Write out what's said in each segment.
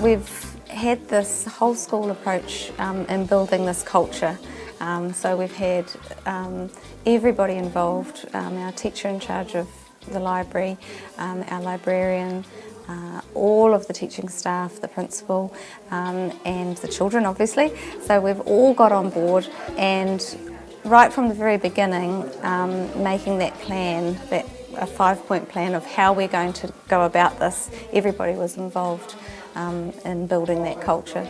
We've had this whole school approach in building this culture. So we've had everybody involved, our teacher in charge of the library, our librarian, all of the teaching staff, the principal, and the children obviously. So we've all got on board, and right from the very beginning, making that plan, a 5-point plan of how we're going to go about this. Everybody was involved in building that culture.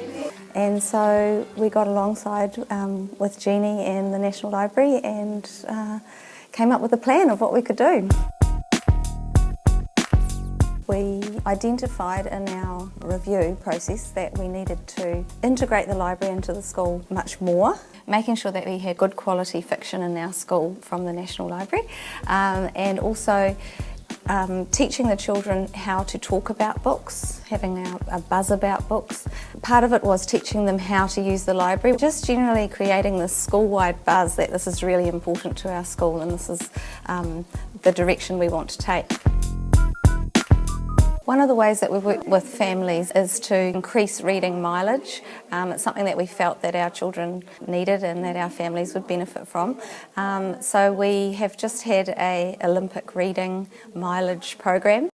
And so we got alongside with Jeannie and the National Library and came up with a plan of what we could do. We identified in our review process that we needed to integrate the library into the school much more, making sure that we had good quality fiction in our school from the National Library, and also teaching the children how to talk about books, having a buzz about books. Part of it was teaching them how to use the library, just generally creating this school-wide buzz that this is really important to our school and this is the direction we want to take. One of the ways that we work with families is to increase reading mileage. It's something that we felt that our children needed and that our families would benefit from. So we have just had an Olympic reading mileage program.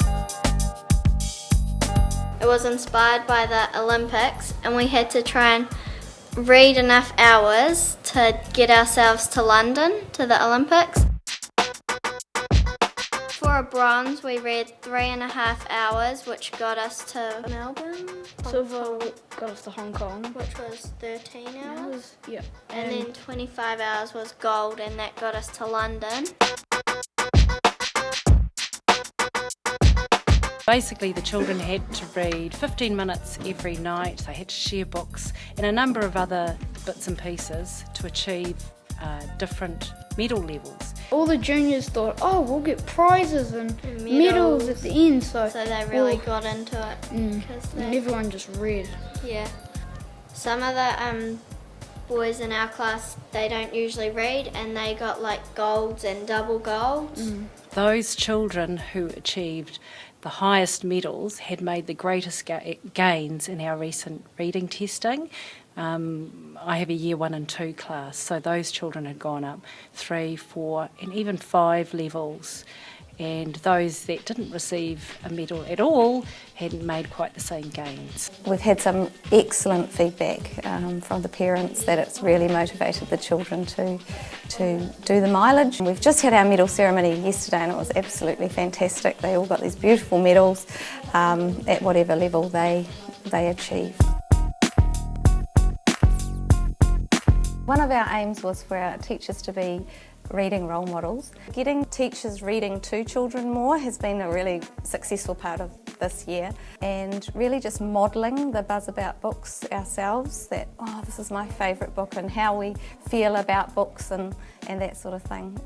It was inspired by the Olympics, and we had to try and read enough hours to get ourselves to London, to the Olympics. For a bronze, we read 3.5 hours, which got us to Melbourne. Silver got us to Hong Kong, which was 13 hours. Yeah. And then 25 hours was gold, and that got us to London. Basically, the children had to read 15 minutes every night. They had to share books and a number of other bits and pieces to achieve different medal levels. All the juniors thought, oh, we'll get prizes and medals at the end. So they really got into it. And everyone just read. Yeah. Some of the boys in our class, they don't usually read, and they got like golds and double golds. Those children who achieved the highest medals had made the greatest gains in our recent reading testing. I have a year 1 and 2 class, so those children had gone up 3, 4 and even 5 levels, and those that didn't receive a medal at all hadn't made quite the same gains. We've had some excellent feedback from the parents that it's really motivated the children to do the mileage. We've just had our medal ceremony yesterday and it was absolutely fantastic. They all got these beautiful medals at whatever level they achieve. One of our aims was for our teachers to be reading role models. Getting teachers reading to children more has been a really successful part of this year, and really just modelling the buzz about books ourselves, that, oh, this is my favourite book, and how we feel about books and that sort of thing.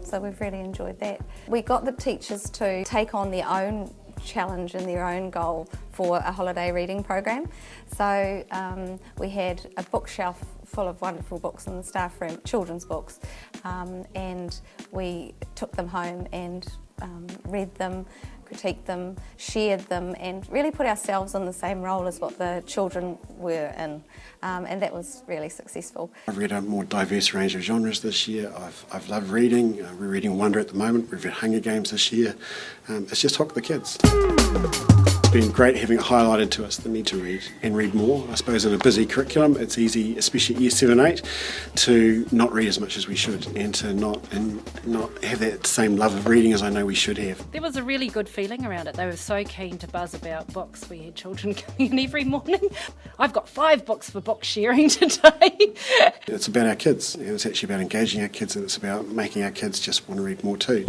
So we've really enjoyed that. We got the teachers to take on their own challenge and their own goal for a holiday reading program. So we had a bookshelf full of wonderful books in the staff room, children's books, and we took them home and read them, critiqued them, shared them, and really put ourselves in the same role as what the children were in, and that was really successful. I've read a more diverse range of genres this year. I've loved reading. We're reading Wonder at the moment. We've read Hunger Games this year. It's just hooked the kids. It's been great having it highlighted to us the need to read and read more. I suppose in a busy curriculum it's easy, especially at year 7 and 8, to not read as much as we should and to not have that same love of reading as I know we should have. There was a really good feeling around it. They were so keen to buzz about books. We had children coming in every morning. I've got 5 books for book sharing today. It's about our kids. It's actually about engaging our kids, and it's about making our kids just want to read more too.